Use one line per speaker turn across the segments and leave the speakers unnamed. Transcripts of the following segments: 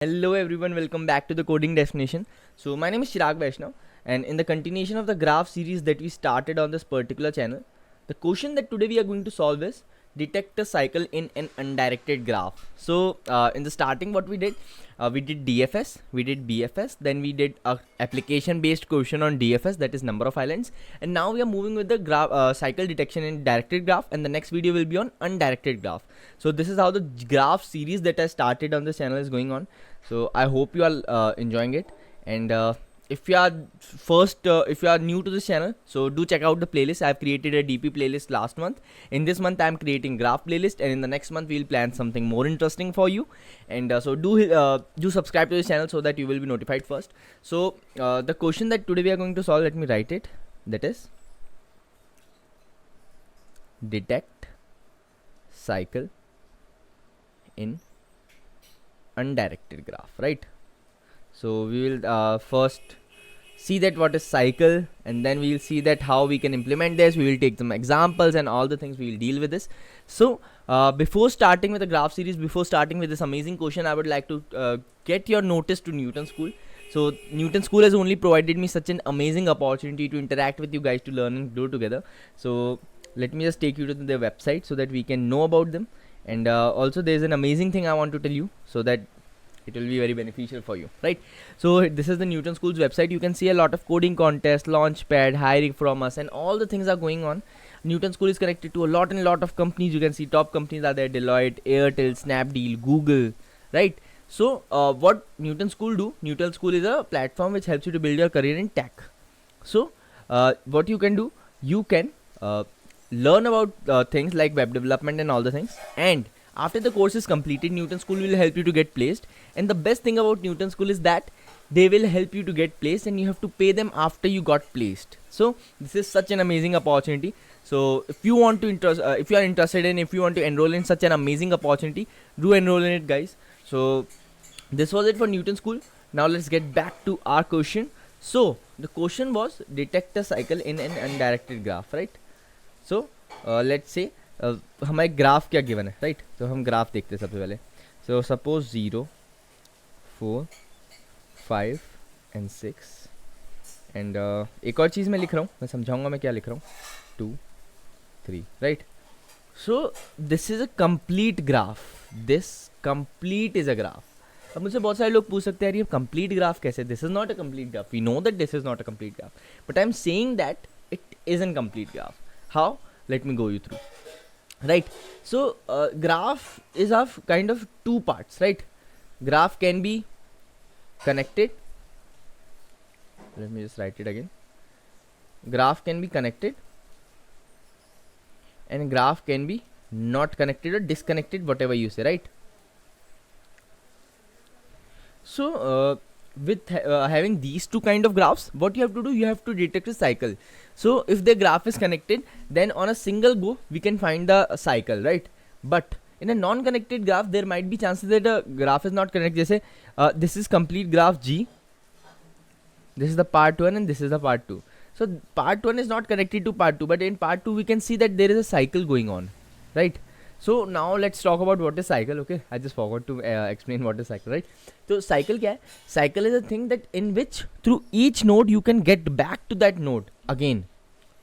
Hello everyone, welcome back to the Coding Destination. So my name is Chirag Vaishnav, and in the continuation of the graph series that we started on this particular channel, the question that today we are going to solve is detect a cycle in an undirected graph. So in the starting what we did DFS, we did BFS, then we did a application based question on DFS, that is number of islands, and now we are moving with the graph cycle detection in directed graph, and the next video will be on undirected graph. So this is how the graph series that I started on this channel is going on. So I hope you are enjoying it, and if you are if you are new to this channel, so do check out the playlist. I've created a DP playlist last month. In this month I'm creating graph playlist, and in the next month we'll plan something more interesting for you. And so do subscribe to this channel so that you will be notified first. So the question that today we are going to solve, let me write it, that is detect cycle in undirected graph, right? So we will first see that what is cycle, and then we will see that how we can implement this. We will take some examples and all the things, we will deal with this. So before starting with the graph series, before starting with this amazing question, I would like to get your notice to Newton School. So Newton School has only provided me such an amazing opportunity to interact with you guys, to learn and grow together. So let me just take you to their website so that we can know about them. And also there's an amazing thing I want to tell you, so that it will be very beneficial for you, right? So this is the Newton School's website. You can see a lot of coding contests, launchpad, hiring from us, and all the things are going on. Newton School is connected to a lot of companies. You can see top companies are there: Deloitte, Airtel, Snapdeal, Google, right? So what Newton School do? Newton School is a platform which helps you to build your career in tech. So what you can do, you can learn about things like web development and all the things, and after the course is completed, Newton School will help you to get placed. And the best thing about Newton School is that they will help you to get placed, and you have to pay them after you got placed. So this is such an amazing opportunity. So if you want to if you are interested in, if you want to enroll in such an amazing opportunity, do enroll in it, guys. So this was it for Newton School. Now let's get back to our question. So the question was detect a cycle in an undirected graph, right? So let's say हमारे graph क्या given है, right? तो हम graph देखते हैं सबसे पहले. So suppose 0, 4, 5 and 6 and एक और चीज़ मैं लिख रहा हूँ, मैं समझाऊंगा मैं क्या लिख रहा हूँ. 2, 3, right? So this is a complete graph. This complete is a graph. अब मुझसे बहुत सारे लोग पूछ सकते हैं यार ये कंप्लीट ग्राफ कैसे? This is not a complete graph. We know that this is not a complete graph, but I am saying that it is an complete graph. How? Let me go you through. Right, so graph is of kind of two parts, right? Graph can be connected. Let me just write it again. Graph can be connected, and graph can be not connected or disconnected, whatever you say, right? So with having these two kind of graphs, what you have to do, you have to detect a cycle. So if the graph is connected, then on a single go we can find the cycle, right? But in a non-connected graph, there might be chances that the graph is not connected. Jैसे this is complete graph G, this is the part 1 and this is the part 2. So part 1 is not connected to part 2, but in part 2 we can see that there is a cycle going on, right? So now let's talk about what is cycle. Okay, I just forgot to explain what is cycle, right? So cycle क्या है? Cycle is a thing that in which through each node you can get back to that node again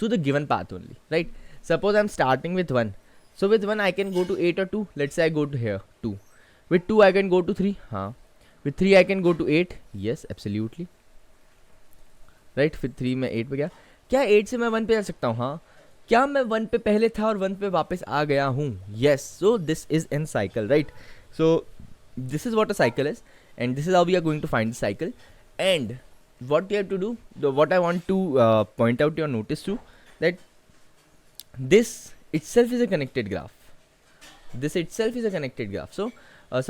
to the given path only, right? Suppose I'm starting with 1. So with 1 I can go to 8 or 2. Let's say I go to here 2. With 2 I can go to 3. With 3 I can go to 8. Yes, absolutely. Right? With 3 मैं 8 पे गया. क्या 8 से मैं 1 पे जा सकता हूँ? हाँ. क्या मैं 1 पे पहले था और 1 पे वापस आ गया हूँ? Yes. So this is in cycle, right? So this is what a cycle is, and this is how we are going to find the cycle. And what you have to do, what I want to point out your notice to, that this itself is a connected graph. This itself is a connected graph. So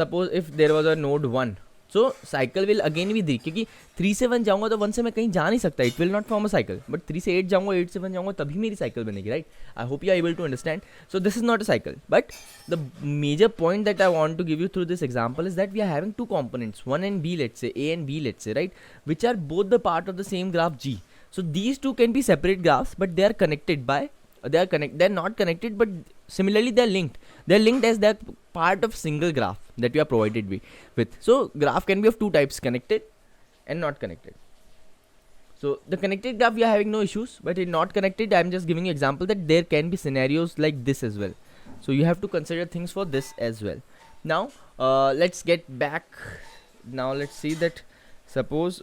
suppose if there was a node 1, so cycle will again be 3, क्योंकि 3 से 1 जाऊँगा तो 1 से मैं कहीं जा नहीं सकता. It will not form a cycle. But 3 से 8 जाऊँगा, 8 से 1 जाऊँगा, तभी मेरी cycle बनेगी, right? I hope you are able to understand. So this is not a cycle. But the major point that I want to give you through this example is that we are having two components, 1 and B, let's say, A and B, let's say, right? Which are both the part of the same graph G. So these two can be separate graphs, but they are connected by they are not connected, but similarly they are linked. They are linked as they are part of single graph that you are provided with. So graph can be of two types, connected and not connected. So the connected graph we are having no issues, but in not connected I am just giving you example that there can be scenarios like this as well. So you have to consider things for this as well. Now let's get back. Now let's see that suppose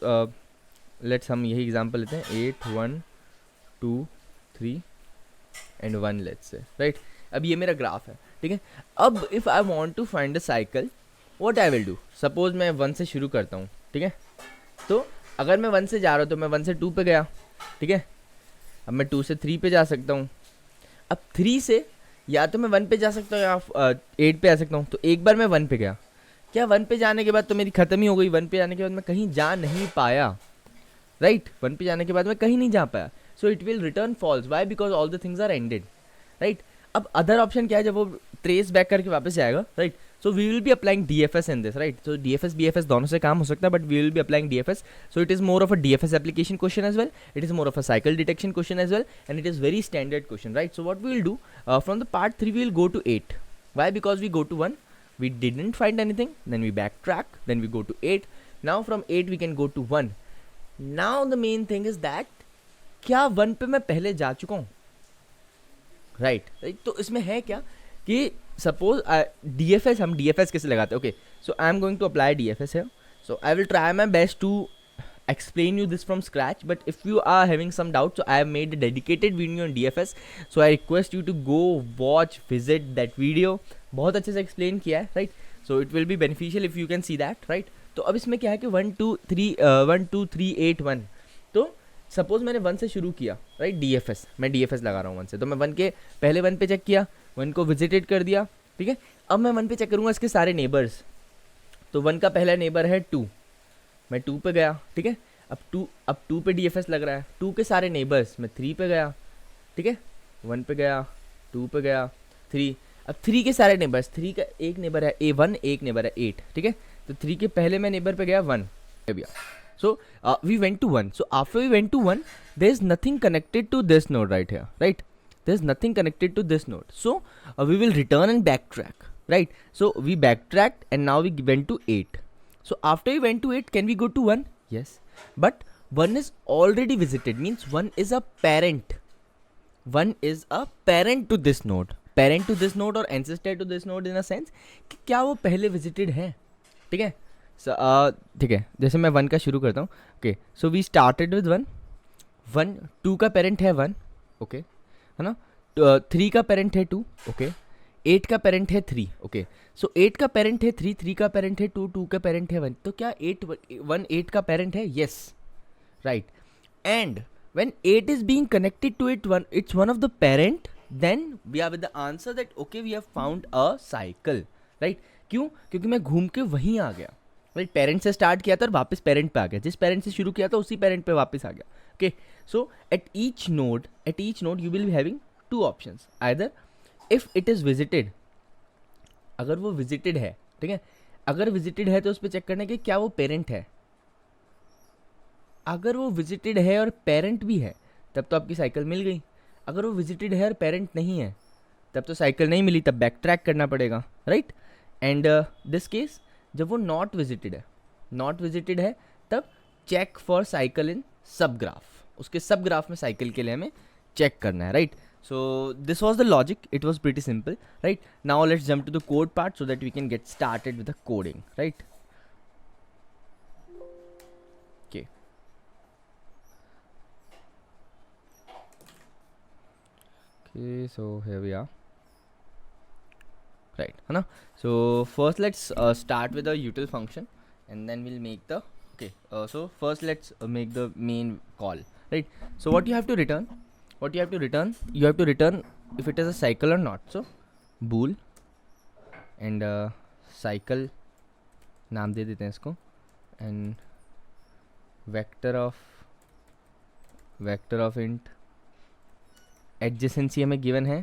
let's हम यही example लेते हैं 8 1 2 3 and 1 let's say, right? अब ये मेरा graph है, ठीक है. अब if I want to find a cycle, what I will do, suppose मैं 1 से शुरू करता हूँ, ठीक है. तो अगर मैं 1 से जा रहा हूँ तो मैं 1 से 2 पे गया, ठीक है. अब मैं 2 से 3 पे जा सकता हूँ. अब 3 से या तो मैं 1 पे जा सकता हूँ या 8 पे आ सकता हूँ. तो एक बार मैं 1 पे गया, क्या 1 पे जाने के बाद तो मेरी ख़त्म ही हो गई. 1 पे जाने के बाद मैं कहीं जा नहीं पाया, राइट. 1 पे जाने के बाद मैं कहीं नहीं जा पाया. So it will return false. Why? Because all the things are ended, right. अब अदर ऑप्शन क्या है, जब वो ट्रेस बैक करके वापस जाएगा, right. So we will be applying DFS in this, right. सो DFS BFS दोनों से काम हो सकता है, but we will be applying DFS. So it is more of a DFS application question as well. It is more of a cycle detection question as well, and it is very standard question, right. So what we will do from the part 3 we will go to 8. Why? Because we go to 1, we didn't find anything, then we backtrack, then we go to 8. Now from 8 we can go to 1. Now the main thing is that क्या 1 पे मैं पहले जा चुका हूँ, right. तो इसमें है क्या कि सपोज DFS, हम DFS कैसे लगाते हैं. Okay, so I am going to apply DFS है. So I will try my best to explain you this from scratch, but if you are having some doubt, so I have made a dedicated video on DFS, so I request you to go watch, visit that video. बहुत अच्छे से explain किया है, right. So it will be beneficial if you can see that, right. तो अब इसमें क्या है कि 1 2 3 8 1. तो सपोज मैंने 1 से शुरू किया, राइट. DFS, मैं DFS लगा रहा हूँ 1 से. तो मैं 1 के पहले 1 पे चेक किया, 1 को विजिटेड कर दिया, ठीक है. अब मैं 1 पे चेक करूँगा इसके सारे नेबर्स. तो 1 का पहला नेबर है 2, मैं 2 पे गया, ठीक है. अब 2 पे DFS लग रहा है. 2 के सारे नेबर्स, मैं 3 पे गया, ठीक है. 1 पे गया, 2 पे गया, 3. अब 3 के सारे नेबर्स, 3 का एक नेबर है A1, एक नेबर है 8, ठीक है. तो 3 के पहले मैं नेबर पे गया 1 भैया. So we went to 1. So after we went to 1, there is nothing connected to this node right here, right. There is nothing connected to this node. So we will return and back track, right. So we back tracked and now we went to 8. So after we went to 8, can we go to 1? Yes. But 1 is already visited, means 1 is a parent. 1 is a parent to this node. Parent to this node or ancestor to this node in a sense कि क्या वो पहले visited है, ठीक है. ठीक है, जैसे मैं 1 का शुरू करता हूँ. Okay, so we started with 1. 2 का पेरेंट है 1, ओके, है ना. 3 का पेरेंट है 2, ओके. 8 का पेरेंट है 3, ओके. सो 8 का पेरेंट है 3, 3 का पेरेंट है 2, 2 का पेरेंट है 1. तो क्या 8 का पेरेंट है? Yes, right. And when 8 is being connected to its one of the parent, then we are with the answer that okay we have found a cycle, right. क्यों? क्योंकि मैं घूम के वहीं आ गया, राइट. पेरेंट से स्टार्ट किया था और वापस पेरेंट पे आ गया. जिस पेरेंट से शुरू किया था उसी पेरेंट पे वापस आ गया, okay. So at each node you will be having 2 options. Either if it is visited, अगर वो विजिटेड है, ठीक है. अगर विजिटेड है तो उस पर चेक करना कि क्या वो पेरेंट है. अगर वो विजिटेड है और पेरेंट भी है तब तो आपकी साइकिल मिल गई. अगर वो विजिटेड है और पेरेंट नहीं है तब तो साइकिल नहीं मिली, तब बैक ट्रैक करना पड़ेगा, राइट. एंड दिस केस जब वो नॉट विजिटेड है तब चेक फॉर साइकिल इन सब ग्राफ. उसके सब ग्राफ में साइकिल के लिए हमें चेक करना है, right. So this was the logic. It was pretty simple, right? Now let's jump to the code part so that we can get started with the coding, right? Okay. Okay, so here we are. Right, Hana? So first let's start with the util function and then we'll make the, okay. So first let's make the main call, right? So what you have to return? You have to return if it is a cycle or not. So bool and cycle नाम दे देते हैं इसको, and vector of int adjacency हमें given है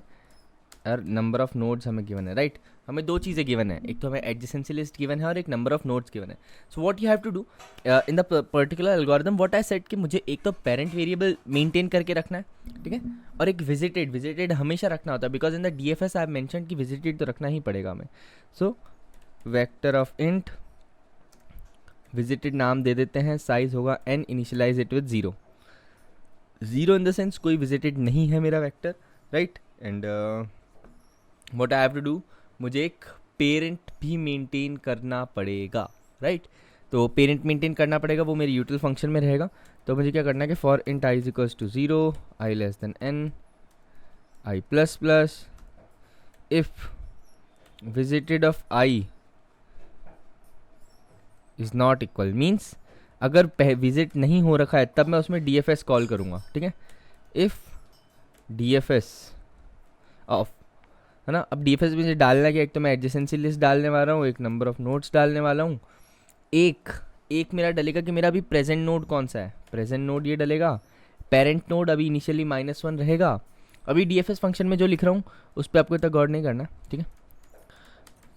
और number of nodes हमें given है, राइट हमें दो चीज़ें गिवन है, एक तो हमें एडजेसेंसी लिस्ट गिवन है और एक नंबर ऑफ नोड्स गिवन है. So what you have to do in the particular algorithm, what I said कि मुझे एक तो पेरेंट वेरिएबल मेंटेन करके रखना है, ठीक है, और एक विजिटेड हमेशा रखना होता है, because in the DFS I have mentioned कि विजिटेड तो रखना ही पड़ेगा हमें. सो वेक्टर ऑफ इंट विजिटेड नाम दे देते हैं, साइज होगा n, initialize it with 0 in the sense कोई विजिटेड नहीं है मेरा vector, right. And what I have to do, मुझे एक पेरेंट भी मेंटेन करना पड़ेगा, राइट. तो पेरेंट मेंटेन करना पड़ेगा, वो मेरी यूटिल फंक्शन में रहेगा. तो मुझे क्या करना है कि for int i is equals to 0, i less than n, i plus plus, if visited of i is not equal, means अगर विजिट नहीं हो रखा है तब मैं उसमें डी एफ एस कॉल करूँगा, ठीक है. If D F S of, है ना. अब डी एफ एस मुझे डालना क्या, एक तो मैं एडजेसेंसी लिस्ट डालने वाला हूँ, एक नंबर ऑफ नोड्स डालने वाला हूँ. एक मेरा डलेगा कि मेरा अभी प्रेजेंट नोड कौन सा है, प्रेजेंट नोड ये डलेगा. पेरेंट नोड अभी इनिशियली -1 रहेगा. अभी डी एफ एस फंक्शन में जो लिख रहा हूँ उस पर आपको इतना गौर नहीं करना, ठीक है,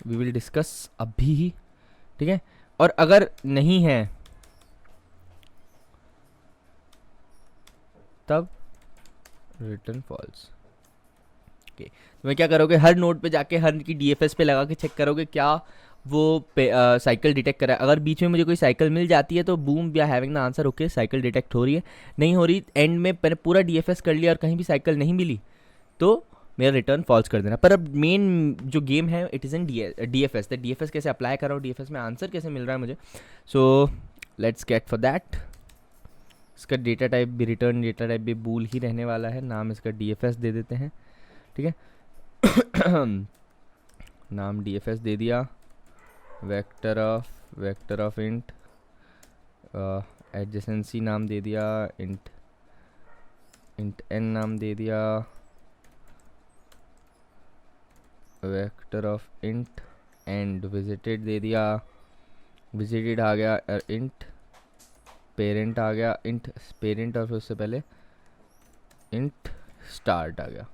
वी विल डिस्कस अभी ही, ठीक है. और अगर नहीं है तब रिटर्न फॉल्स. ओके, तो मैं क्या करोगे, हर नोड पे जाके हर की डीएफएस पे लगा के चेक करोगे क्या वो साइकिल डिटेक्ट करा है. अगर बीच में मुझे कोई साइकिल मिल जाती है तो boom, we are having the answer, okay cycle detect हो रही है. नहीं हो रही, एंड में मैंने पूरा डीएफएस कर लिया और कहीं भी साइकिल नहीं मिली तो मेरा रिटर्न फॉल्स कर देना. पर अब मेन जो गेम है it is in DFS. The DFS कैसे अप्लाई कर रहा हूँ, डीएफएस में आंसर कैसे मिल रहा है मुझे. So let's get for that. इसका डेटा टाइप भी, रिटर्न डेटा टाइप भी बूल ही रहने वाला है. नाम इसका डीएफएस दे देते हैं, ठीक है. नाम डीएफएस दे दिया. वेक्टर ऑफ इंट एडजेसेंसी नाम दे दिया, इंट एन नाम दे दिया. Vector of int and visited दे दिया. विजिटेड आ गया, इंट पेरेंट आ गया, इंट पेरेंट और फिर उससे पहले इंट स्टार्ट आ गया,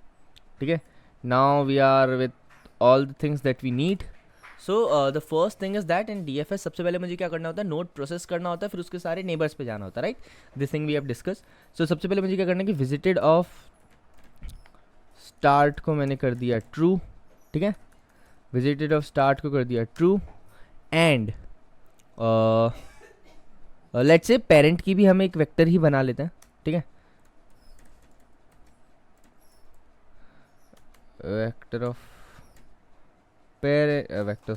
ठीक है. Now we are with all the things that we need. So the first thing is that in DFS सबसे पहले मुझे क्या करना होता है, नोड प्रोसेस करना होता है, फिर उसके सारे नेबर्स पे जाना होता है, right. This thing we have discuss. So सबसे पहले मुझे क्या करना है कि विजिटेड ऑफ स्टार्ट को मैंने कर दिया ट्रू, ठीक है. विजिटेड ऑफ स्टार्ट को कर दिया true. And let's say parent की भी हम एक वेक्टर ही बना लेते हैं, ठीक है. Vector of vector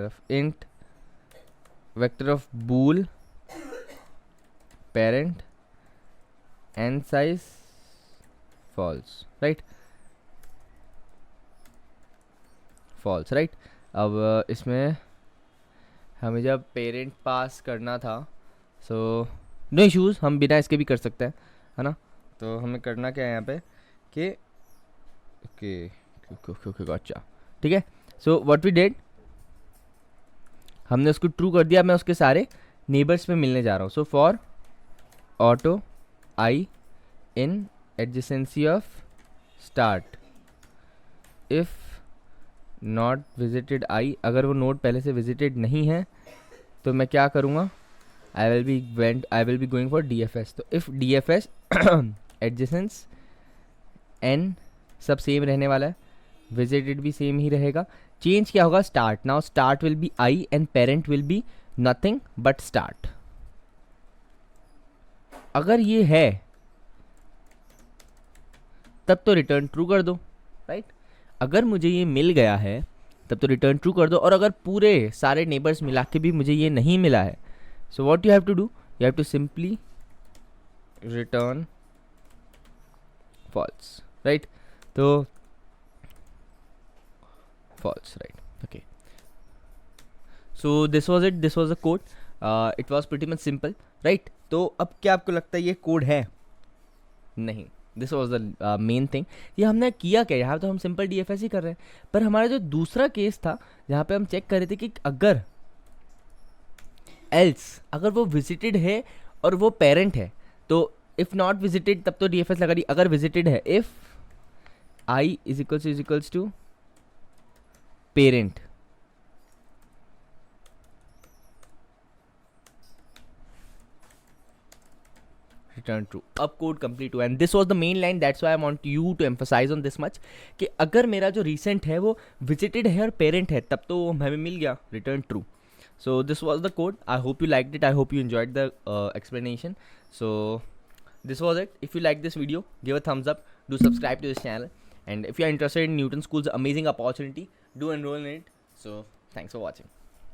of int, vector of bool parent and size false, right. False, right. अब इसमें हमें जब पेरेंट पास करना था, सो नो इश्यूज़, हम बिना इसके भी कर सकते हैं, है ना. तो हमें करना क्या है यहाँ पे कि ओके अच्छा, ठीक है. सो व्हाट वी डिड, हमने उसको ट्रू कर दिया. मैं उसके सारे नेबर्स पे मिलने जा रहा हूँ. So for auto I in adjacency of start, if not visited I, अगर वो नोड पहले से विजिटेड नहीं है तो मैं क्या करूँगा, I will be going for D F S. तो if D F S adjacency एन सब सेम रहने वाला है, विजिटेड भी सेम ही रहेगा. चेंज क्या होगा, start. Now start will be I and parent will be nothing but start. अगर ये है तब तो रिटर्न ट्रू कर दो, राइट. अगर मुझे ये मिल गया है तब तो रिटर्न ट्रू कर दो. और अगर पूरे सारे नेबर्स मिला के भी मुझे ये नहीं मिला है, so what you have to do, you have to simply return false, right. तो false, right. Okay, so this was a code. It was pretty much simple, right. तो अब क्या आपको लगता है ये कोड है? नहीं, this was the main thing. ये हमने किया क्या, यहाँ तो हम सिंपल डी एफ एस ही कर रहे हैं. पर हमारा जो दूसरा केस था जहाँ पे हम चेक कर रहे थे कि अगर एल्स, अगर वो विजिटेड है और वो पेरेंट है तो इफ़ नॉट विजिटेड तब तो डी एफ एस लगा दी. अगर विजिटेड है, if I is equals to parent. Return true. अब कोड कंप्लीट हुआ and this was the main line. That's why I want you to emphasize on this much कि अगर मेरा जो रिसेंट है वो विजिटेड है और पेरेंट है तब तो हमें मिल गया return true. So this was the code. I hope you liked it. I hope you enjoyed the explanation. So this was it. If you like this video, give a thumbs up. Do subscribe to this channel. And if you are interested in Newton School's amazing opportunity, do enroll in it. So thanks for watching.